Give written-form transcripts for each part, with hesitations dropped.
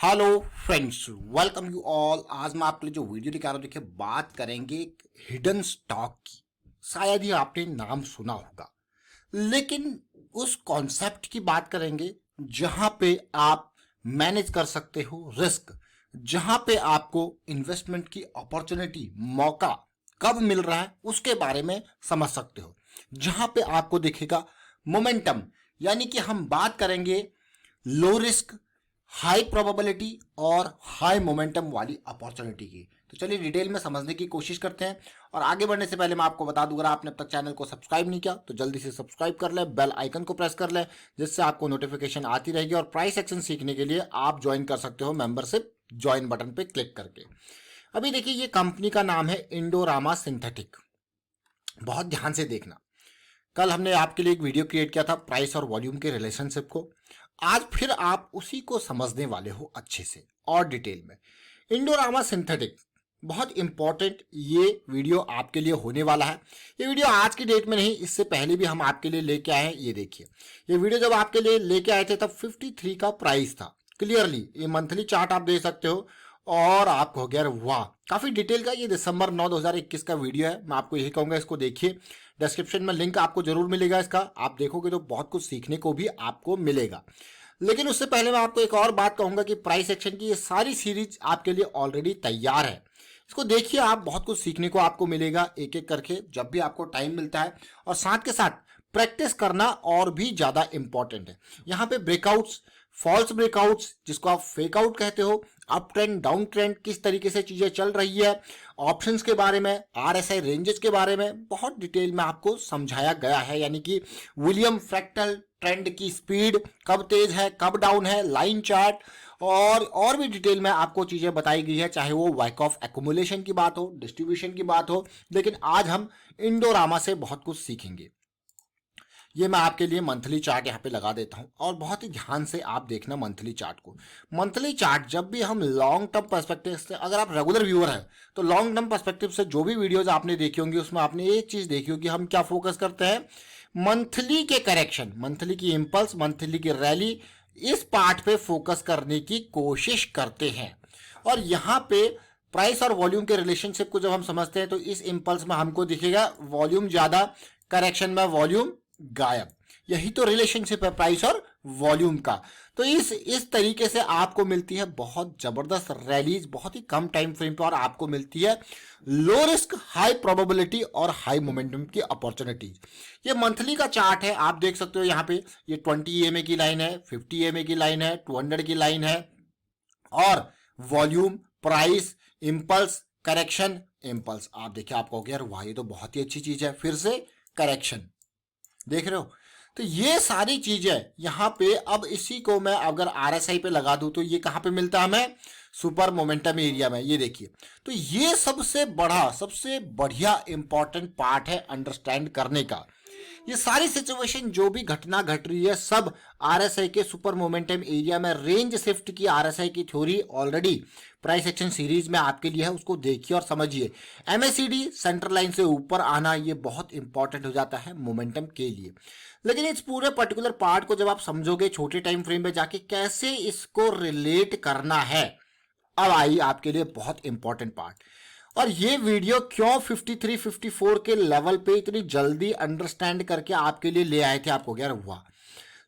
Hello friends, welcome you all. आज मैं आपके लिए जो वीडियो दिखा रहा हूँ, देखिए बात करेंगे एक हिडन स्टॉक की। शायद ही आपने नाम सुना होगा, लेकिन उस कॉन्सेप्ट की बात करेंगे जहां पे आप मैनेज कर सकते हो रिस्क, जहां पे आपको इन्वेस्टमेंट की अपॉर्चुनिटी, मौका कब मिल रहा है उसके बारे में समझ सकते हो, जहां पे आपको दिखेगा मोमेंटम। यानी कि हम बात करेंगे लो रिस्क, हाई प्रोबेबिलिटी और हाई मोमेंटम वाली अपॉर्चुनिटी की। तो चलिए डिटेल में समझने की कोशिश करते हैं। और आगे बढ़ने से पहले मैं आपको बता दूं, अगर आपने अब तक चैनल को सब्सक्राइब नहीं किया तो जल्दी से सब्सक्राइब कर ले, बेल आइकन को प्रेस कर ले, जिससे आपको नोटिफिकेशन आती रहेगी। और प्राइस एक्शन सीखने के लिए आप ज्वाइन कर सकते हो मेंबरशिप ज्वाइन बटन पे क्लिक करके। अभी देखिए, ये कंपनी का नाम है इंडोरामा सिंथेटिक। बहुत ध्यान से देखना, कल हमने आपके लिए एक वीडियो क्रिएट किया था प्राइस और वॉल्यूम के रिलेशनशिप को। आज फिर आप उसी को समझने वाले हो अच्छे से और डिटेल में। इंडोरामा सिंथेटिक बहुत इंपॉर्टेंट ये वीडियो आपके लिए होने वाला है। ये वीडियो आज की डेट में नहीं, इससे पहले भी हम आपके लिए लेके आए हैं। ये देखिए, ये वीडियो जब आपके लिए लेके आए थे तब 53 का प्राइस था। क्लियरली ये मंथली चार्ट आप देख सकते हो और आप कहोगे यार वाह, काफी डिटेल का। ये दिसंबर 9 2021 का वीडियो है। मैं आपको यही कहूंगा, इसको देखिए। डिस्क्रिप्शन में लिंक आपको जरूर मिलेगा इसका, आप देखोगे तो बहुत कुछ सीखने को भी आपको मिलेगा। लेकिन उससे पहले मैं आपको एक और बात कहूंगा कि प्राइस एक्शन की ये सारी सीरीज आपके लिए ऑलरेडी तैयार है। इसको देखिए, आप बहुत कुछ सीखने को आपको मिलेगा एक एक करके, जब भी आपको टाइम मिलता है। और साथ के साथ प्रैक्टिस करना और भी ज्यादा इंपॉर्टेंट है। यहाँ पे ब्रेकआउट्स, फॉल्स ब्रेकआउट्स जिसको आप फेक आउट कहते हो, अप ट्रेंड, डाउन ट्रेंड, किस तरीके से चीजें चल रही है, ऑप्शंस के बारे में, आरएसआई रेंजेस के बारे में बहुत डिटेल में आपको समझाया गया है। यानी कि विलियम फ्रैक्टल ट्रेंड की स्पीड कब तेज है, कब डाउन है, लाइन चार्ट और भी डिटेल में आपको चीजें बताई गई है। चाहे वो वाइक ऑफ एक्युमुलेशन की बात हो, डिस्ट्रीब्यूशन की बात हो। लेकिन आज हम इंडोरामा से बहुत कुछ सीखेंगे। ये मैं आपके लिए मंथली चार्ट यहाँ पे लगा देता हूँ और बहुत ही ध्यान से आप देखना मंथली चार्ट को। मंथली चार्ट जब भी हम लॉन्ग टर्म पर्सपेक्टिव से, अगर आप रेगुलर व्यूअर हैं तो लॉन्ग टर्म पर्सपेक्टिव से जो भी वीडियोज आपने देखी होंगी उसमें आपने एक चीज देखी होगी, हम क्या फोकस करते हैं, मंथली के करेक्शन, मंथली की इंपल्स, मंथली की रैली, इस पार्ट पे फोकस करने की कोशिश करते हैं। और यहाँ पे प्राइस और वॉल्यूम के रिलेशनशिप को जब हम समझते हैं तो इस इंपल्स में हमको दिखेगा वॉल्यूम ज्यादा, करेक्शन में वॉल्यूम गायब। यही तो रिलेशनशिप है प्राइस और वॉल्यूम का। तो इस तरीके से आपको मिलती है बहुत जबरदस्त रैलीज बहुत ही कम टाइम फ्रेम पे, और आपको मिलती है लो रिस्क, हाई प्रोबेबिलिटी और हाई मोमेंटम की अपॉर्चुनिटीज। ये मंथली का चार्ट है, आप देख सकते हो यहाँ पे। ये 20 EMA की लाइन है, 50 EMA की लाइन है, 200 की लाइन है। और volume, price, impulse, correction, impulse, आप देखिए, आप कहोगे यार वाह, ये तो बहुत ही अच्छी चीज है। फिर से करेक्शन, देख रहे हो। तो ये सारी चीजें यहां पे, अब इसी को मैं अगर आरएसआई पे लगा दूं तो ये कहां पे मिलता है हमें, सुपर मोमेंटम एरिया में। ये देखिए, तो ये सबसे बड़ा, सबसे बढ़िया इंपॉर्टेंट पार्ट है अंडरस्टैंड करने का। ये सारी सिचुएशन जो भी घटना घट रही है सब आरएसआई के सुपर मोमेंटम एरिया में। रेंज शिफ्ट की आरएसआई की theory already price action series में आपके लिए है, उसको देखिए और समझिए। एमएसीडी सेंट्रल लाइन से ऊपर आना ये बहुत इंपॉर्टेंट हो जाता है मोमेंटम के लिए। लेकिन इस पूरे पर्टिकुलर पार्ट को जब आप समझोगे छोटे टाइम फ्रेम में जाके कैसे इसको रिलेट करना है, अब आई आपके लिए बहुत इंपॉर्टेंट पार्ट। और ये वीडियो क्यों 53 54 के लेवल पे इतनी जल्दी अंडरस्टैंड करके आपके लिए ले आए थे, आपको क्या हुआ।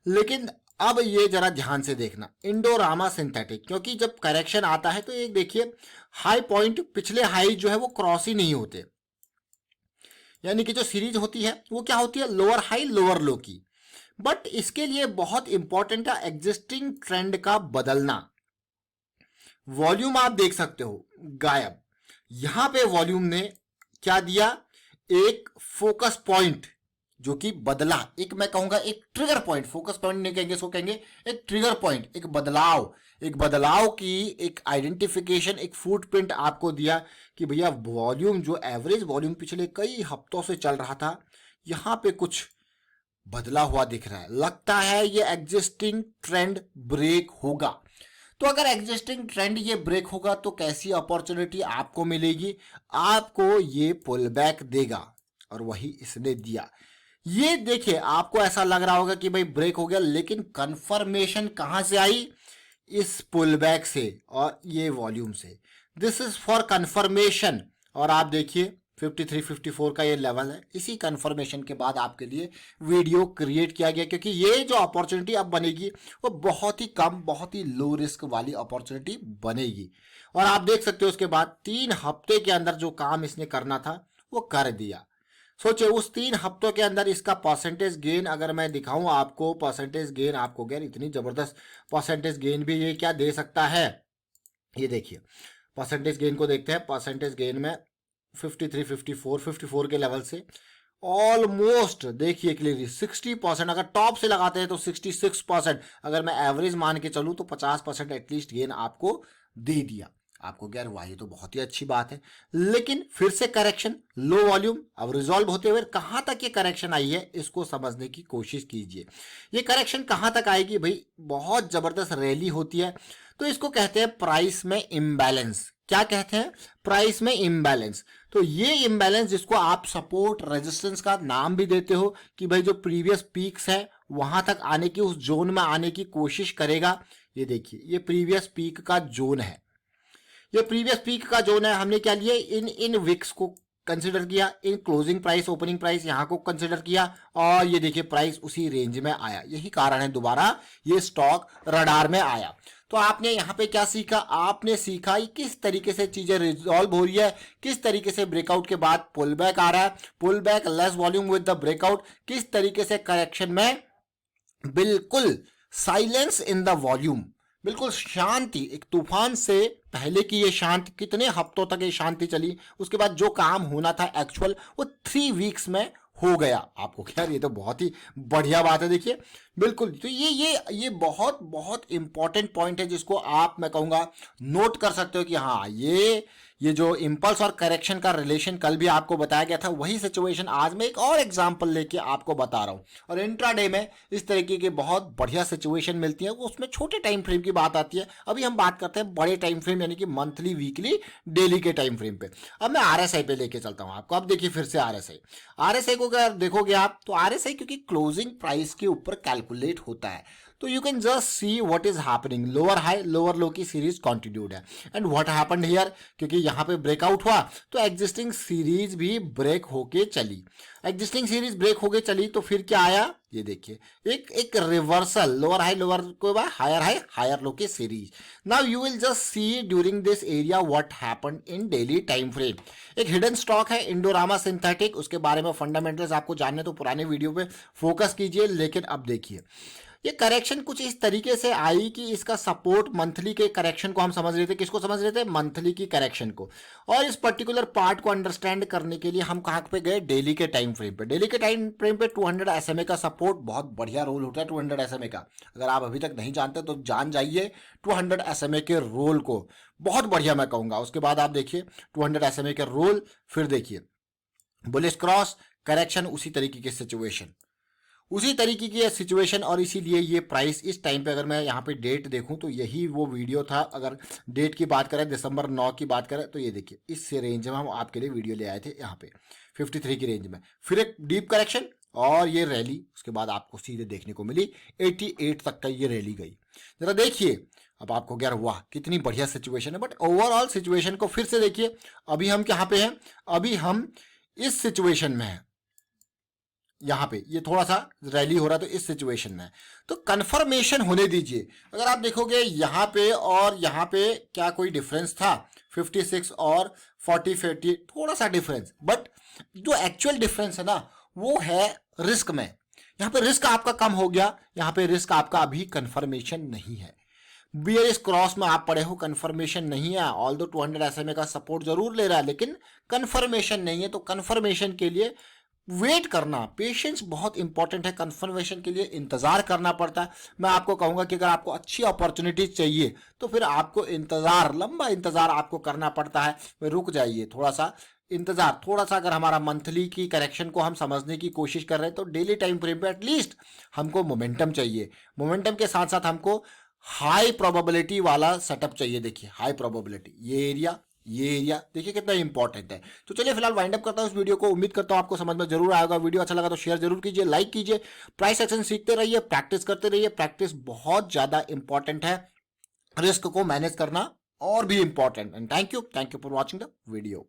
लेकिन अब ये जरा ध्यान से देखना, इंडोरामा सिंथेटिक, क्योंकि जब करेक्शन आता है तो एक देखिए, हाई पॉइंट, पिछले हाई जो है वो क्रॉस ही नहीं होते। यानी कि जो सीरीज होती है वो क्या होती है, लोअर हाई लोअर लो की। बट इसके लिए बहुत इंपॉर्टेंट है एग्जिस्टिंग ट्रेंड का बदलना। वॉल्यूम आप देख सकते हो गायब। यहां पे वॉल्यूम ने क्या दिया, एक फोकस पॉइंट जो कि बदला, एक मैं कहूंगा एक ट्रिगर पॉइंट, फोकस पॉइंट नहीं कहेंगे, इसको कहेंगे एक ट्रिगर पॉइंट, एक बदलाव की एक आइडेंटिफिकेशन, एक फुटप्रिंट आपको दिया कि भैया वॉल्यूम, जो एवरेज वॉल्यूम पिछले कई हफ्तों से चल रहा था, यहां पे कुछ बदला हुआ दिख रहा है। लगता है ये एग्जिस्टिंग ट्रेंड ब्रेक होगा। तो अगर एग्जिस्टिंग ट्रेंड ये ब्रेक होगा तो कैसी अपॉर्चुनिटी आपको मिलेगी, आपको ये पुल बैक देगा, और वही इसने दिया। ये देखिए, आपको ऐसा लग रहा होगा कि भाई ब्रेक हो गया, लेकिन कंफर्मेशन कहां से आई, इस पुल बैक से और ये वॉल्यूम से। This is for confirmation. और आप देखिए 53 54 का ये लेवल है। इसी कंफर्मेशन के बाद आपके लिए वीडियो क्रिएट किया गया, क्योंकि ये जो अपॉर्चुनिटी अब बनेगी वो बहुत ही कम, बहुत ही लो रिस्क वाली अपॉर्चुनिटी बनेगी। और आप देख सकते हो उसके बाद 3 हफ्ते के अंदर जो काम इसने करना था वो कर दिया। सोचिए उस 3 हफ्तों के अंदर इसका परसेंटेज गेन अगर मैं दिखाऊं आपको, परसेंटेज गेन आपको गैर इतनी जबरदस्त परसेंटेज गेन भी ये क्या दे सकता है। ये देखिए परसेंटेज गेन को देखते हैं। परसेंटेज गेन में 53 54 के लेवल से ऑलमोस्ट देखिए क्लियरली 60%। अगर टॉप से लगाते हैं तो 66%। अगर मैं एवरेज मान के चलूं तो 50% एटलीस्ट गेन आपको दे दिया। आपको क्या वाह ये तो बहुत ही अच्छी बात है। लेकिन फिर से करेक्शन, लो वॉल्यूम, अब रिजॉल्व होते हुए कहां तक ये करेक्शन आई है इसको समझने की कोशिश कीजिए। ये करेक्शन कहां तक आएगी भाई, बहुत जबरदस्त रैली होती है तो इसको कहते हैं प्राइस में इम्बैलेंस। क्या कहते हैं? प्राइस में इम्बैलेंस। तो ये इम्बैलेंस जिसको आप सपोर्ट रेजिस्टेंस का नाम भी देते हो कि भाई जो प्रीवियस पीक्स है वहां तक आने की, उस जोन में आने की कोशिश करेगा। ये देखिए ये प्रीवियस पीक का जोन है, ये प्रीवियस पीक का जोन है। हमने क्या लिया, इन विक्स को कंसिडर किया, इन क्लोजिंग प्राइस ओपनिंग प्राइस यहां को कंसिडर किया और ये देखिए प्राइस उसी रेंज में आया। यही कारण है दोबारा ये स्टॉक रडार में आया। तो आपने यहां पे क्या सीखा? आपने सीखा किस तरीके से चीजें रिजॉल्व हो रही है, किस तरीके से ब्रेकआउट के बाद पुल बैक आ रहा है, pull back less volume with the breakout, किस तरीके से करेक्शन में बिल्कुल साइलेंस इन द वॉल्यूम, बिल्कुल शांति, एक तूफान से पहले की ये शांति, कितने हफ्तों तक ये शांति चली, उसके बाद जो काम होना था एक्चुअल वो 3 वीक्स में हो गया। आपको क्या, ये तो बहुत ही बढ़िया बात है। देखिए बिल्कुल, तो ये बहुत बहुत इंपॉर्टेंट पॉइंट है जिसको आप, मैं कहूंगा, नोट कर सकते हो कि हाँ ये जो इंपल्स और करेक्शन का रिलेशन कल भी आपको बताया गया था, वही सिचुएशन आज मैं एक और एग्जांपल लेके आपको बता रहा हूं। और इंट्राडे में इस तरीके की बहुत बढ़िया सिचुएशन मिलती है, वो उसमें छोटे टाइम फ्रेम की बात आती है। अभी हम बात करते हैं बड़े टाइम फ्रेम, यानी कि मंथली, वीकली, डेली के टाइम फ्रेम पे। अब मैं आरएसआई पे लेके चलता हूं आपको। अब देखिए फिर से आरएसआई को अगर देखोगे आप तो आरएसआई क्योंकि क्लोजिंग प्राइस के ऊपर कैलकुलेट होता है, तो you can just see what is happening. Lower high lower लो की सीरीज कंटिन्यूड है एंड व्हाट हैपेंड हियर, क्योंकि यहां पे ब्रेकआउट हुआ तो एग्जिस्टिंग सीरीज भी ब्रेक होके चली। एग्जिस्टिंग सीरीज ब्रेक होके चली तो फिर क्या आया, ये देखिए एक रिवर्सल, लोअर हाई लोअर को बाद हायर हाई हायर लो की series. Now you will just see during this area what happened in daily time frame. एक हिडन स्टॉक है इंडोरामा सिंथेटिक, उसके बारे में फंडामेंटल्स आपको जानने तो पुराने वीडियो पे फोकस कीजिए। लेकिन अब देखिए ये करेक्शन कुछ इस तरीके से आई कि इसका सपोर्ट मंथली के करेक्शन को हम समझ रहे थे। किसको समझ रहे थे? मंथली की करेक्शन को। और इस पर्टिकुलर पार्ट को अंडरस्टैंड करने के लिए हम कहां पे गए? डेली के टाइम फ्रेम पे। डेली के टाइम फ्रेम पे 200 SMA का सपोर्ट बहुत बढ़िया रोल होता है। 200 SMA का अगर आप अभी तक नहीं जानते तो जान जाइए 200 SMA के रोल को, बहुत बढ़िया मैं कहूंगा। उसके बाद आप देखिए 200 SMA के रोल, फिर देखिए बुलिश क्रॉस, करेक्शन, उसी तरीके की सिचुएशन, उसी तरीके की सिचुएशन। और इसीलिए ये प्राइस इस टाइम पे, अगर मैं यहाँ पे डेट देखूं तो यही वो वीडियो था। अगर डेट की बात करें, दिसंबर 9 की बात करें, तो ये देखिए इस रेंज में हम आपके लिए वीडियो ले आए थे, यहाँ पे 53 की रेंज में, फिर एक डीप करेक्शन और ये रैली। उसके बाद आपको सीधे देखने को मिली 88 तक का ये रैली गई। जरा देखिए अब आपको क्या, वाह कितनी बढ़िया सिचुएशन है। बट ओवरऑल सिचुएशन को फिर से देखिए, अभी हम कहाँ पे हैं? अभी हम इस सिचुएशन में हैं, यहाँ पे ये थोड़ा सा रैली हो रहा है तो इस सिचुएशन में। तो कंफर्मेशन होने दीजिए। अगर आप देखोगे यहाँ पे और यहाँ पे क्या कोई डिफरेंस था? 56 और 40 थोड़ा सा डिफरेंस, बट जो एक्चुअल डिफरेंस है ना वो है रिस्क में। यहाँ पे रिस्क आपका कम हो गया, यहाँ पे रिस्क आपका अभी कंफर्मेशन नहीं है। बियरिश क्रॉस में आप पड़े हो, कंफर्मेशन नहीं है। ऑल दो 200 SMA का सपोर्ट जरूर ले रहा है लेकिन कंफर्मेशन नहीं है। तो कंफर्मेशन के लिए वेट करना, पेशेंस बहुत इंपॉर्टेंट है। कंफर्मेशन के लिए इंतजार करना पड़ता है। मैं आपको कहूंगा कि अगर आपको अच्छी अपॉर्चुनिटी चाहिए तो फिर आपको इंतजार, लंबा इंतजार आपको करना पड़ता है। रुक जाइए, थोड़ा सा इंतजार, थोड़ा सा। अगर हमारा मंथली की करेक्शन को हम समझने की कोशिश कर रहे हैं तो डेली टाइम फ्रेम पे एटलीस्ट हमको मोमेंटम चाहिए। मोमेंटम के साथ साथ हमको हाई प्रोबेबिलिटी वाला सेटअप चाहिए। देखिए हाई प्रोबेबिलिटी, ये एरिया देखिए कितना इंपॉर्टेंट है। तो चलिए फिलहाल वाइंड अप करता हूं इस वीडियो को। उम्मीद करता हूं आपको समझ में जरूर आएगा। वीडियो अच्छा लगा तो शेयर जरूर कीजिए, लाइक कीजिए। प्राइस एक्शन सीखते रहिए, प्रैक्टिस करते रहिए। प्रैक्टिस बहुत ज्यादा इंपॉर्टेंट है। रिस्क को मैनेज करना और भी important. And thank you for watching the video.